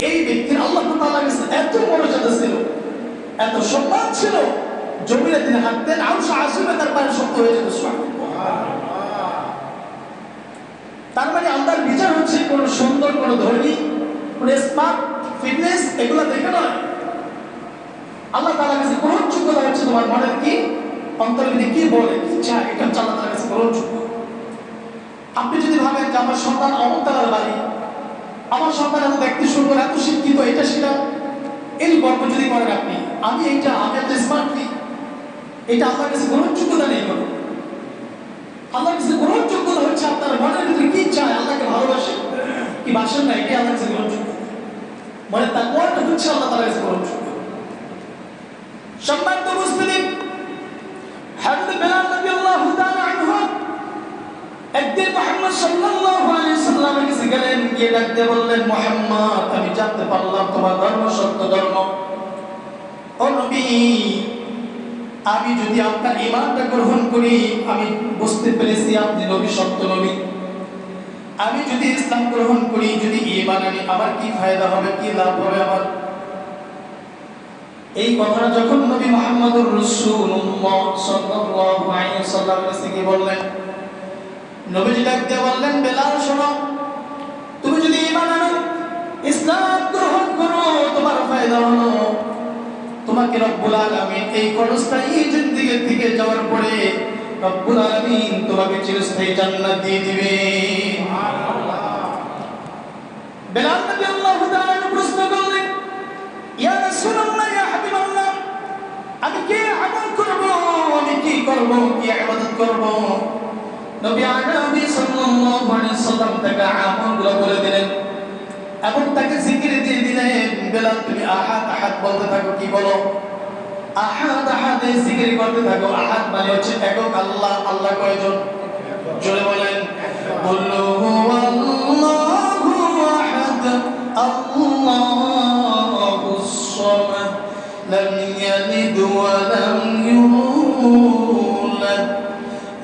এই ব্যক্তির আল্লাহ তাআলার কাছে এত মর্যাদা ছিল, এত সম্মান ছিল, জমিনে তিনি হাঁটতেন আরশ আসিমে তার পায়ে শক্ত হয়ে যেত। তার মানে আল্লাহর বিচার হচ্ছে কোন সুন্দর, কোন ধর্মী, কোন স্মার্ট, ফিটনেস এগুলো দেখে নয়। আল্লাহ তাআলার কাছে গ্রহণযোগ্যতা হচ্ছে তোমার মনের কি, অন্তর্গতি কি বলে, কি চায়, এটা হচ্ছে আল্লাহ তাআলার কাছে গ্রহণযোগ্য। আপনি যদি ভাবেন যে আমার সন্তান অমুকতালার বাড়ি, আমার সন্তান এত দেখতে সুন্দর, এত শিক্ষিত, এটা সেটা, এই গর্ব যদি করেন আপনি, আমি এইটা, আমি এত স্মার্টলি, এটা আল্লাহর কাছে গ্রহণযোগ্যতা নেই। কোনো আল্লাহর কাছে গ্রহণযোগ্যতা হচ্ছে আপনার মনের ভিতরে কি চায়, আল্লাহকে ভালোবাসে কি বাসেন না, এটাই আল্লাহর কাছে গ্রহণযোগ্য। মানে তার মনটা হচ্ছে আল্লাহ তাআলার কাছে গ্রহণযোগ্য। সম্মানিত মুসলিম, হযরত বেলাল রাদিয়াল্লাহু তাআলা আনহু একদিন মুহাম্মদ সাল্লাল্লাহু আলাইহি সাল্লামের কাছে গেলেন, গিয়ে ডাকতে বললেন, মুহাম্মদ, আমি জানতে পারলাম তোমার ধর্ম সত্য ধর্ম। ও নবী, আমি যদি আপনার ঈমানটা গ্রহণ করি, আমি বুঝতে পেরেছি আপনি নবী, সত্য নবী। আমি যদি ইসলাম গ্রহণ করি, যদি ঈমান আনি, আমার কি ফায়দা হবে, কি লাভ হবে আমার? এই কথাটা যখন নবী মুহাম্মদুর রাসূলুল্লাহ সাল্লাল্লাহু আলাইহি ওয়াসাল্লাম কাছে বললেন, নবীজি ডাকতে বললেন, বেলাল শোনো, তুমি যদি ঈমান আনো, ইসলাম গ্রহণ করো, তোমার ফায়দা হলো তোমাকে রব্বুল আলামিন এই ক্ষণস্থায়ী জিন্দেগি থেকে যাওয়ার পরে রব্বুল আলামিন তোমাকে চিরস্থায়ী জান্নাত দিয়ে দিবে। সুবহানাল্লাহ। বেলাল রাদিয়াল্লাহু তাআলা প্রশ্ন করলেন, ইয়া রাসূলুল্লাহ, ইয়া হাবিবাল্লাহ, আমি কি আমল করব, আমি কি করব, কি ইবাদত করব? নবী আরবি সাল্লাল্লাহু আলাইহি সাল্লাম তাকে আমলগুলো বলে দিলেন এবং তাকে জিকির দিয়ে দিলেন, বেলাল তুমি আহাদ আহাদ বলতে থাকো। কি বলো? আহাদ আহাদ, এই জিকির করতে থাকো। আহাদ মানে হচ্ছে একক আল্লাহ। আল্লাহ কয়জন? জোরে বলেন, কুল্লু হুয়াল্লাহু আহাদ আল্লাহুস সামাদ লাম ইয়ালিদ ওয়া লাম ইউলাদ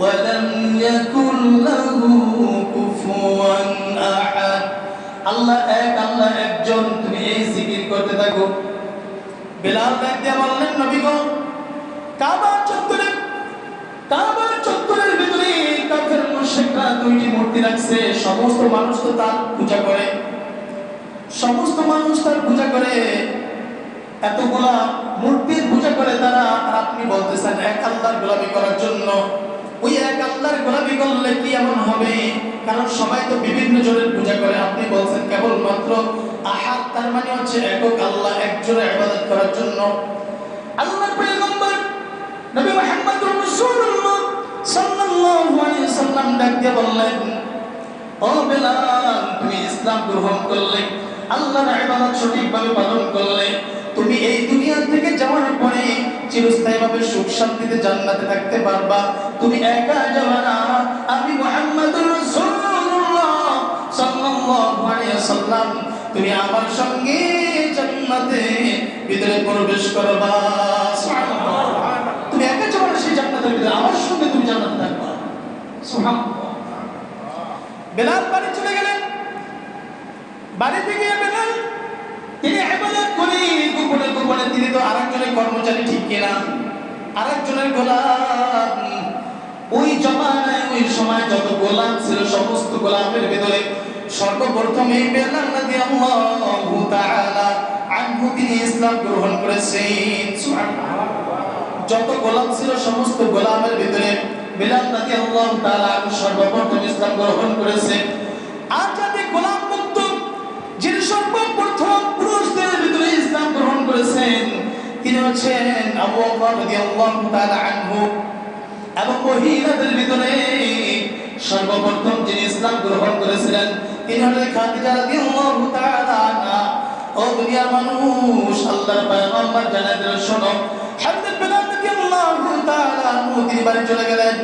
ওয়া লাম ইয়াকুল লাহু কুফুয়ান আহাদ। আল্লাহ এক, আল্লাহ একজন, তুমি এই জিকির করতে থাকো। বেলাল ডাকতে বললেন, নবী গো, কাবার চত্বরের ভিতরে কাফের মুশরিকরা দুইটি মূর্তি রাখছে। সমস্ত মানুষ তো তার পূজা করে, সমস্ত মানুষ তার পূজা করে, এতগুলা মূর্তির পূজা করে তারা। আর আপনি বলতেছেন এক আল্লাহর গোলামি করার জন্য। ওই এক আল্লাহর গোলামি করলে কি এমন হবে? কারণ সবাই তো বিভিন্ন জনের পূজা করে, আপনি বলছেন কেবলমাত্র আহাদ, তার মানে হচ্ছে একক আল্লাহ, একজনের ইবাদত করার জন্য। আল্লাহর পয়গম্বর নবী মুহাম্মদুর রাসূলুল্লাহ সাল্লাল্লাহু আলাইহি সাল্লাম ডাক দিয়ে বললেন, ও বেলাল, তুমি ইসলাম গ্রহণ করলে, আল্লাহর ইবাদত সঠিকভাবে পালন করলে, তুমি এই দুনিয়া থেকে যাওয়ার পরে চিরস্থায়ীভাবে সুখ শান্তিতে জান্নাতে থাকতে পারবা। তুমি একা যাবে না, আমি মুহাম্মদুর রাসূলুল্লাহ সাল্লাল্লাহু আলাইহি ওয়াসাল্লাম, তুমি আমার সঙ্গে জান্নাতে ভিতরে প্রবেশ করবা। সুবহানাল্লাহ। তুমি একা যাবে না সেই জান্নাতের ভিতরে, আমার সঙ্গে তুমি জান্নাতে থাকবা। সুবহানাল্লাহ। বেলাল বাড়ি চলে গেলেন। বাড়িতে গিয়ে বেলাল তিনি ইবাদত করে গোপনে গোপনে, তিনি তো আরেকজনের কর্মচারী, ঠিক কিনা, আরেকজনের গোলাম। ওই জমানায়, ওই সময় যত গোলাম ছিল, সমস্ত গোলামের ভিতরে সর্বপ্রথম এই বেলাল রাদিয়াল্লাহু তাআলা আনহু তিনি ইসলাম গ্রহণ করেছেন। সুবহানাল্লাহ। যত গোলাম ছিল সমস্ত গোলামের ভিতরে বেলাল রাদিয়াল্লাহু তাআলা সর্বপ্রথম ইসলাম গ্রহণ করেছে। আর যাতে গোলাম মুক্ত, যিনি সর্বপ্রথম পুরুষদের ভিতরে ইসলাম গ্রহণ করেছেন, তিনি হচ্ছেন আবু বকর রাদিয়াল্লাহু তাআলা আনহু। এবং মহিলাদের ভিতরে সর্বপ্রথম যিনি ইসলাম গ্রহণ করেছিলেন, তিনি হলেন খাদিজা রাদিয়াল্লাহু তাআলা আনহা। ও দুনিয়ার মানুষ, আল্লাহর পয়গম্বর জানায় দিলেন, শোনো, হযরত বেলাল রাদিয়াল্লাহু তাআলা আনহু তিনি বাড়ি চলে গেলেন।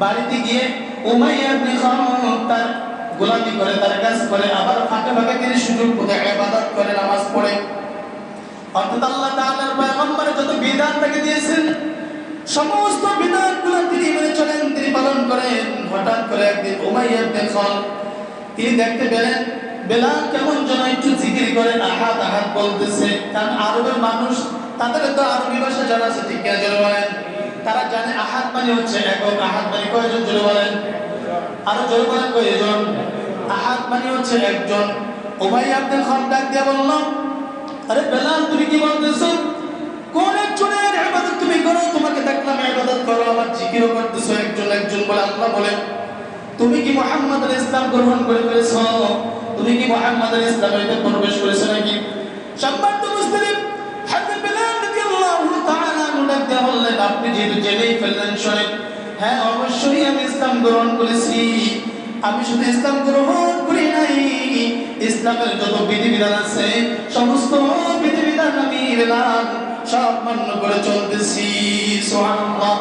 বাড়িতে গিয়ে উমাইয়া ইবনে খালদ তার গোলামি করে, তার কাজ করে, আবার ফাঁকে ফাঁকে তিনি সুযোগ পেয়ে ইবাদত করে, নামাজ পড়ে। অর্থাৎ আল্লাহ তাআলার পয়গম্বর যত বিধান তাকে দিয়েছেন, সমস্ত বিধানগুলো তিনি মেনে চলেন, তিনি পালন করেন। হঠাৎ করে একদিন উমাইয়া ইবনে খালদ তিনি দেখতে পেলেন বেলাল কেমন যেন একটু জিকির করে আহাদ আহাদ বলতেছে। কারণ আরবের মানুষ, তাদের তো আরবি ভাষা জানা আছে, ঠিক আছে জোরে বলেন। তারা জানে আহাদ মানে হচ্ছে একক, আহাদ মানে কয়জন জোরে বলেন, আরো জোরে বলেন কয়জন। আহাদ মানে হচ্ছে একজন। উমাইয়া ইবনে খালদ ডাক দিয়া বলল, আরে বেলাল তুমি কি বলতেছো? কোন একজনের ইবাদত তুমি করো? তোমাকে দেখলাম ইবাদত করো, আবার জিকিরও করতেছো একজন একজন বলে। আল্লাহ বলেন, তুমি কি মুহাম্মাদের ইসলাম গ্রহণ করে ফেলেছো? তুমি কি মুহাম্মাদের ইসলামে প্রবেশ করেছো নাকি? সম্মানিত মুসলিম, হযরত বেলাল রাদিয়াল্লাহু তাআলা আনহু ডাক দিয়া বললেন, আপনি যেহেতু জেনেই ফেললেন, শুনেন। হ্যাঁ, অবশ্যই আমি ইসলাম গ্রহণ করেছি। আমি শুধু ইসলাম গ্রহণ করি নাই, ইসলামের যত বিধিবিধান আছে সমস্ত বিধিবিধান আমি বেলাল সব মান্য করে চলতেছি। সুবহানাল্লাহ।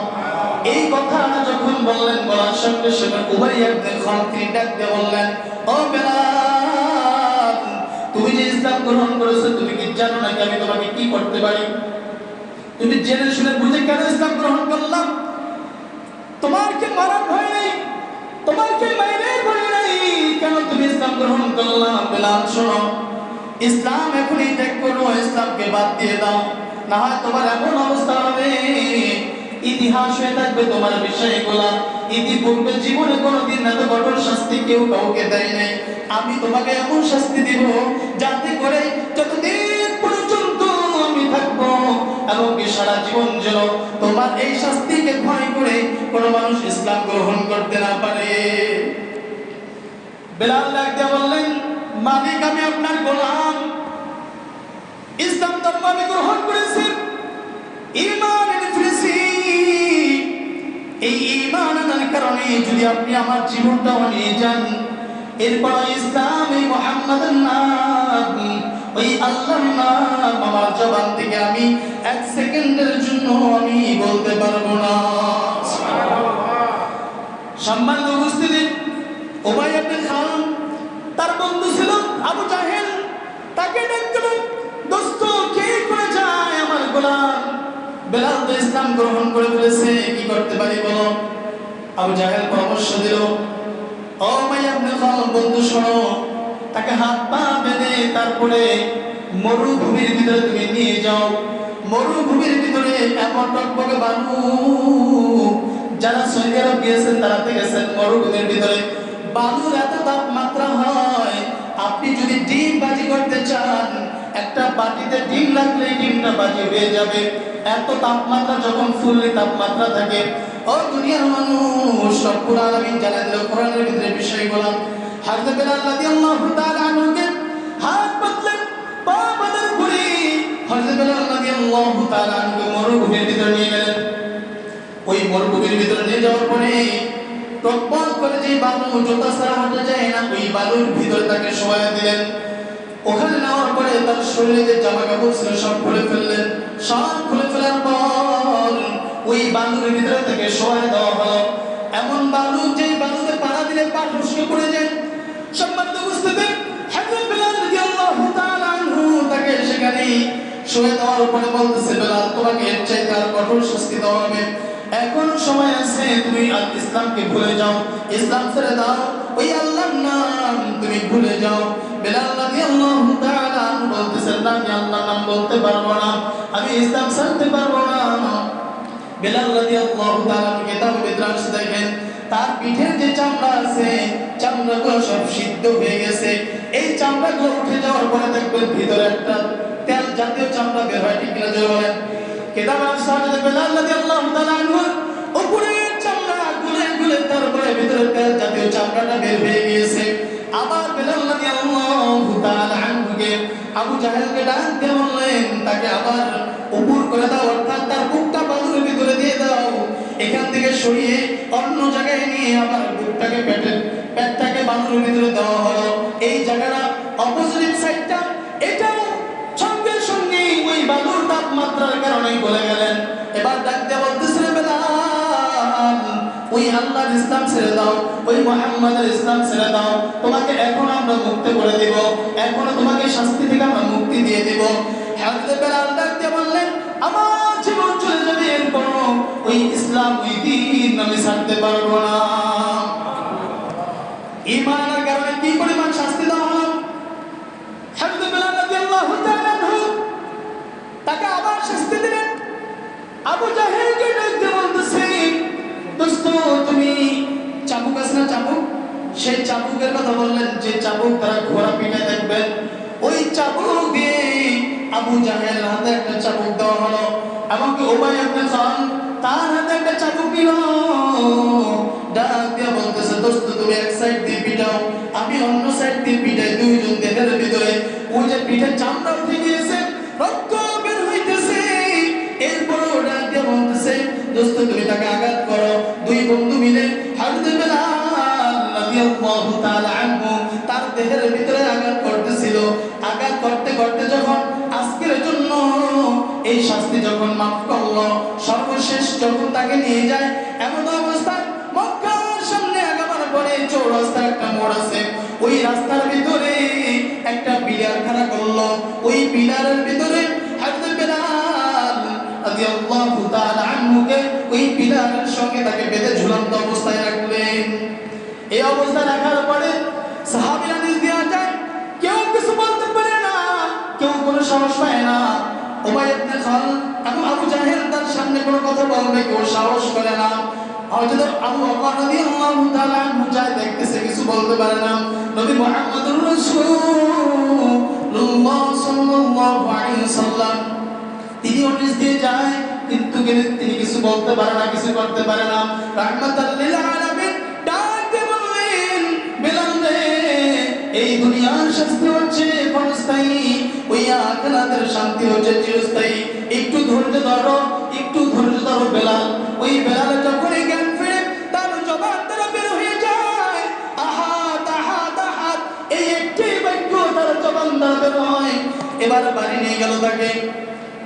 এই কথাটা যখন বললেন, বলার সঙ্গে সঙ্গে উমাইয়া ইবনে খালদ তিনি ডাক দিয়ে বললেন, ও বেলাল, তুমি যে ইসলাম গ্রহণ করেছো, তুমি কি জানো নাকি আমি তোমাকে কি করতে পারি? তুমি জেনে শুনে বুঝে কেন ইসলাম গ্রহণ করলাম? তোমার কি মারার ভয় নেই? তোমার কি মাইরের ভয় নেই? কেন তুমি ইসলাম গ্রহণ করলাম? বেলাল শোনো, ইসলাম এখনই ত্যাগ করো, ইসলামকে বাদ দিয়ে দাও, না হয় তোমার এমন অবস্থা হবে, ইতিহাস হয়ে থাকবে তোমার বিষয়গুলা, ইতিপূর্বে জীবনে কোনোদিন এত কঠোর শাস্তি কেউ কাউকে দেয় নাই। আমি তোমাকে এমন শাস্তি দিব যাতে করে যতদিন পর্যন্ত আমি থাকবো এবং সারা জীবন যেন তোমার এই শাস্তিকে ভয় করে কোনো মানুষ ইসলাম গ্রহণ করতে না পারে। বেলাল ডাক দিয়ে বললেন, মালিক আমি আপনার গোলাম, ইসলাম ধর্ম আমি গ্রহণ করেছি, ঈমান এনেছি। এই ঈমান আনার কারণে যদি আপনি আমার জীবনটাও নিয়ে যান, এরপর ইসলাম এই মুহাম্মাদের নাম, ওই আল্লাহর নাম আমার জবান থেকে আমি এক সেকেন্ডের জন্য আমি বলতে পারবো না। সম্মানিত উপস্থিতি, উমাইয়া ইবনে খালদ তার বন্ধু ছিল আবু জাহেল, তাকে ডাকলো, দোস্ত কে করে যায় আমার গোলাম বেলাল তো ইসলাম গ্রহণ করে ফেলেছে, কি করতে পারি বলো? আবু জাহেল পরামর্শ দিল, ও উমাইয়া ইবনে খালদ বন্ধু শোনো, তাকে হাত পা বেঁধে তারপরে মরুভূমির ভিতরে তুমি নিয়ে যাও। মরুভূমির ভিতরে এমন টকবকে বালু, যারা সৌদি আরব গিয়েছেন তারা দেখেছেন মরুভূমির ভিতরে বালুর এত তাপমাত্রা হয়, আপনি যদি ডিম বাজি করতে চান, একটা বাটিতে ডিম রাখলে ডিমটা বাজি হয়ে যাবে। এত তাপমাত্রা যখন ফুললি তাপমাত্রা থাকে, ও দুনিয়ার মানুষ, রব্বুল আলামিন জানান দিল কোরআনের ভিতরে বিষয়গুলো। হযরত বেলাল রাদিয়াল্লাহু তাআলা আনহুকে হাত বাঁধলেন, পা বাঁধার পরে হযরত বেলাল রাদিয়াল্লাহু তাআলা আনহুকে মরুভূমির ভিতরে নিয়ে গেলেন। ওই মরুভূমির ভিতরে নিয়ে যাওয়ার পরে টকবক করে যে বালু জোতা ছাড়া হাঁটা যায় না, ওই বালুর ভিতরে তাকে শোয়া দিলেন। ওখানে নেওয়ার পরে তার শরীরে যে জামা কাপড় ছিল সব খুলে ফেললেন। সব খুলে ফেলার পর ওই বালুর ভিতরে তাকে শোয়া দেওয়া হলো। এমন বালু, যে বালুতে পাড়া দিলে পা ফসকে পড়ে যায়। সম্মানিত উপস্থিতি, হযরত বেলাল রাদিয়াল্লাহু তাআলা আনহু তাকে সেখানে শোয়া দেওয়ার পরে বলতেছে, বেলাল তোমাকে এর চাইতে আর কঠোর শাস্তি দেওয়া হবে, এখন সময় আছে, তুমি ইসলামকে ভুলে যাও, ইসলাম ছেড়ে দাও, ওই আল্লাহর নাম তুমি ভুলে যাও। বেলাল রাদিয়াল্লাহু তাআলা আনহু বলতেছেন, না আমি আল্লাহর নাম বলতে পারবো না, আমি ইসলাম ছাড়তে পারবো না। বেলাল রাদিয়াল্লাহু তাআলা কিতাবে বিদ্রাস দেখেন, তার পিঠের যে চামড়া আছে, চামড়াগুলো সব সিদ্ধ হয়ে গেছে। এই চামড়াগুলো উঠে যাওয়ার পরে দেখবেন ভিতরে একটা তেল জাতীয় চামড়া বের হয়, ঠিক কিনা জোরে বলেন। কিতাবে আস-সাহাবায়ে বেলাল রাদিয়াল্লাহু তাআলা আনহু উপরের চামড়া গুলে গুলে তারপরে ভিতরে তেল জাতীয় চামড়াটা বের হয়ে গিয়েছে। আবার বেলাল রাদিয়াল্লাহু তাআলা আনহুকে আবু জাহেলকে ডাক দিয়ে বললেন, তাকে আবার উপর করে দাও, অর্থাৎ তার বুকটা বালুর ভিতরে দিয়ে দাও, এখান থেকে সরিয়ে অন্য জায়গায় নিয়ে আবার বুকটাকে পেটটাকে বালুর ভিতরে দেওয়া হলো। এই জায়গাটা অপোজিট সাইডটা, এটাও সঙ্গে সঙ্গে ওই বালুর তাপমাত্রার কারণে গলে গেলেন। এবার ডাক দিয়ে বলতেছে, বেলাল ওই আল্লাহর ইসলাম ছেড়ে দাও, ওই মুহাম্মাদের ইসলাম ছেড়ে দাও, তোমাকে এখন আমরা মুক্ত করে দেব, এখন তোমাকে শাস্তি থেকে আমরা মুক্তি দিয়ে দেব। হযরত বেলাল ডাক দিয়ে বললেন, আমার জীবন চলে যাবে, এরপর ওই ইসলাম, ওই দ্বীন আমি ছাড়তে পারবো না। ঈমানের কারণে কি পরিমাণ শাস্তি দেওয়া হলো, সেই চাবুকের কথা বললেন, যে চাবুক তারা ঘোড়া পিঠায় দেখবেন, ওই চাবুক দিয়ে আবু জাহেল হাতে একটা চাবুক দেওয়া হলো, এমনকি উমাইয়া ইবনে খালদ তার হাতে একটা চাবুক দিল। ডাক দিয়ে বলতেছে, দোস্ত তুমি এক সাইড দিয়ে পিটাও, আমি অন্য সাইড দিয়ে পিটাই। দুইজন দেহের ভিতরে ওই যে পিঠের চামড়া উঠে গিয়েছে, রক্ত বের হইতেছে। এরপরও ডাক দিয়ে বলতেছে, দোস্ত তুমি তাকে আঘাত করো। দুই বন্ধু মিলে হযরত বেলাল রাদিয়াল্লাহু তাআলা আনহু তার দেহের ভিতরে আঘাত করতেছিল। আঘাত করতে করতে যখন আজকের জন্য এই শাস্তি যখন মাফ করলো, সর্বশেষ যখন তাকে নিয়ে যায়, এমন অবস্থায় মক্কার সামনে আগাবার পরে চৌরাস্তা একটা মোড় আছে, ওই রাস্তার ভিতরে একটা পিলার খাড়া করলো। ওই পিলারের ভিতরে হযরত বেলাল রাদিয়াল্লাহু তাআলা আনহুকে ওই পিলারের সঙ্গে তাকে বেঁধে ঝুলন্ত অবস্থায় রাখলেন। এই অবস্থায় রাখার পরে সাহাবীরা নিজ দিয়ে যায়, কেউ কিছু বলতে পারে না, কেউ কোনো সাহস পায় না। উমাইয়া ইবনে খালদ এবং আবু জাহেল তার সামনে কোনো কথা বলবে কেউ সাহস করে না। হযরত আবু বকর রাদিয়াল্লাহু তাআলা আনহু যায়, দেখতেছে কিছু বলতে পারে না। নবী মুহাম্মদুর রাসূলুল্লাহ সাল্লাল্লাহু আলাইহি ওয়াসাল্লাম তিনি নিজ দিয়ে যায়, কিন্তু তিনি কিছু বলতে পারে না, কিছু করতে পারে না। রাহমাতাল লিল আলামিন ডাক দিয়ে বললেন, বেলাল রে, এই দুনিয়ার শাস্তি হচ্ছে ক্ষণস্থায়ী, ওই আখিরাতের শান্তি হচ্ছে চিরস্থায়ী। একটু ধৈর্য ধরো, একটু ধৈর্য ধরো বেলাল। ওই বেলালের যখন জ্ঞান ফিরে তার জবান দ্বারা বের হয়ে যায় আহাদ আহাদ আহাদ, এই একটি বাক্য তার জবান দ্বারা বের হয়। এবার বাড়ি নিয়ে গেল তাকে।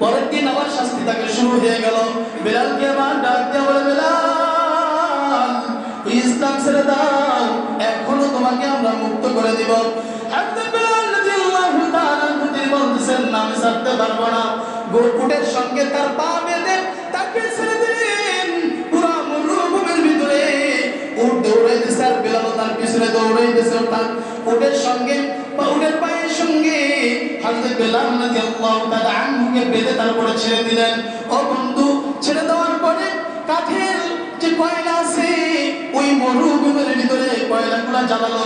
পরের দিন আবার শাস্তি তাকে শুরু হয়ে গেল। বেলালকে আবার ডাক দিয়ে বলে, বেলাল ইসলাম ছেড়ে দাও, এখনো তোমাকে আমরা মুক্ত করে দিব। হযরত বেলাল রাদিয়াল্লাহু তাআলা তিনি বলতেছেন, না আমি ছাড়তে পারবো না। গোকুটের সঙ্গে তার পা বেঁধে তাকে ছেড়ে দিলেন। পুরো মরুভূমির ভিতরে উট দৌড়াইতেছে আর বেলাল তার পিছনে দৌড়াইতেছে। তার উটের সঙ্গে বা উটের পায়ের সঙ্গে হযরত বেলাল রাদিয়াল্লাহু তাআলা আনহুকে বেঁধে তারপরে ছেড়ে দিলেন। ও বন্ধু, ছেড়ে দেওয়ার পরে কাঠের যে কয়লা আছে ওই মরুভূমির ভিতরে কয়লাগুলো জ্বালালো।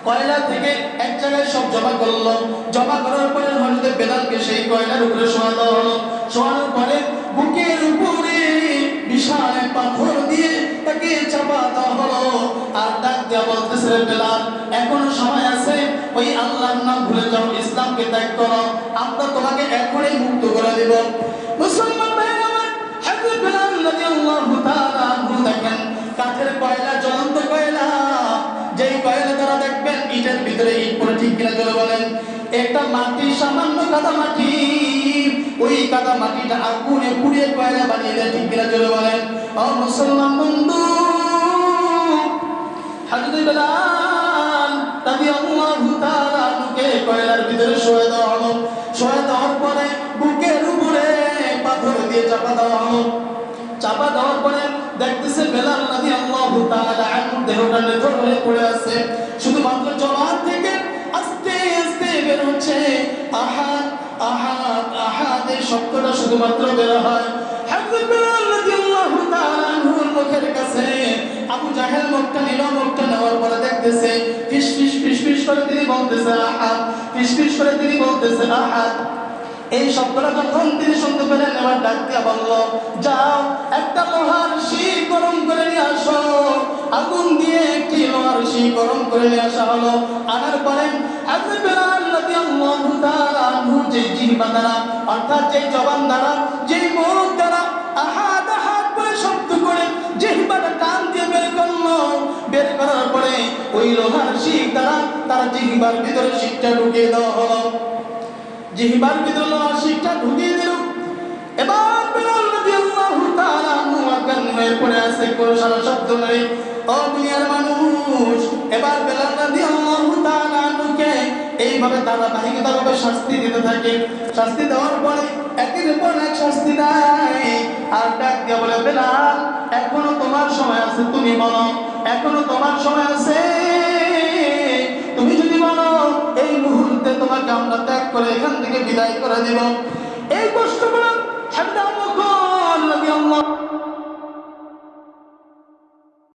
কয়লা থেকে এক জায়গায় সব জমা করলো। জমা করার পরে হযরত বেলালকে সেই কয়লার উপরে শোয়া দেওয়া হলো। শোয়ানোর পরে বুকের উপরে বিশাল এক পাথর দিয়ে তাকে চাপা দেওয়া হলো। আর ডাক দিয়ে বলতেছে, বেলাল এখনো সময় আছে, ওই আল্লাহর নাম ভুলে যাও, ইসলামকে ত্যাগ করো, আমরা তোমাকে এখনই মুক্ত করে দেব। মুসলমান ভাইরা আমার, হযরত বেলাল রাদিয়াল্লাহু তাআলা আনহু দেখেন কাঠের কয়লা, জ্বলন্ত কয়লা, যেই কয়লা তারা দেখবেন ইটের ভিতরে ইট পড়ে, ঠিক কিনা জোরে বলেন। একটা মাটি, সামান্য কাদা মাটি, ওই কাদা মাটিটা আগুনে পুড়িয়ে কয়লা বানিয়ে দেয়, ঠিক কিনা জোরে বলেন। ও মুসলমান বন্ধু, হযরত বেলাল রাদিয়াল্লাহু তাআলা আনহুকে কয়লার ভিতরে শোয়া দেওয়া হলো। শোয়া দেওয়ার পরে বুকের উপরে পাথর দিয়ে চাপা দেওয়া হলো। চাপা দেওয়ার পরে দেখতেছে বেলাল রাদিয়াল্লাহু তাআলা আনহু দেহটা নিথর হয়ে পড়ে আছে। শুধুমাত্র জবান থেকে আস্তে আস্তে বের হচ্ছে আহাদ আহাদ আহাদ, এই শব্দটা শুধুমাত্র বের হয়। হযরত বেলাল রাদিয়াল্লাহু তাআলা আনহুর মুখের কাছে আবু জাহেল মুখটা নিল। মুখটা নেওয়ার পরে দেখতেছে ফিস ফিস ফিস ফিস করে তিনি বলতেছে আহাদ, ফিস ফিস করে তিনি বলতেছে আহাদ। এই শব্দটা যখন তিনি শুনতে পেলেন, এবার ডাক দিয়া বলল, যাও একটা লোহার শিক গরম করে নিয়ে আসো। আগুন দিয়ে একটি লোহার শিক গরম করে নিয়ে আসা হলো। আনার পরে হযরত বেলাল রাদিয়াল্লাহু তাআলা আনহু যে জিহ্বা দ্বারা, অর্থাৎ যে জবান দ্বারা, যে মুখ দ্বারা আহাদ আহাদ বলে শব্দ করে জিহ্বাটা টান দিয়ে বের করলো। বের করার পরে ওই লোহার শিক দ্বারা তার জিহ্বার ভিতরে শিকটা ঢুকিয়ে দেওয়া হলো। জিহ্বার ভিতরে লোহার শিকটা ঢুকিয়ে দিল। এবার বেলাল রাদিয়াল্লাহু তাআলা আনহু অজ্ঞান হয়ে পড়ে আছে, কোনো সারা শব্দ নেই। ও দুনিয়ার মানুষ, এবার বেলাল রাদিয়াল্লাহু তাআলা আনহুকে এইভাবে ধারাবাহিকভাবে শাস্তি দিতে থাকে। শাস্তি দেওয়ার পরে একের পর এক শাস্তি দেয়। আর ডাক দিয়ে বলে, বেলাল এখনো তোমার সময় আছে, তুমি বলো, এখনো তোমার সময় আছে। তুমি যদি বলো এই মুহূর্তে তোমাকে আমরা ত্যাগ করে এখান থেকে বিদায় করে দিব। এই কষ্টগুলো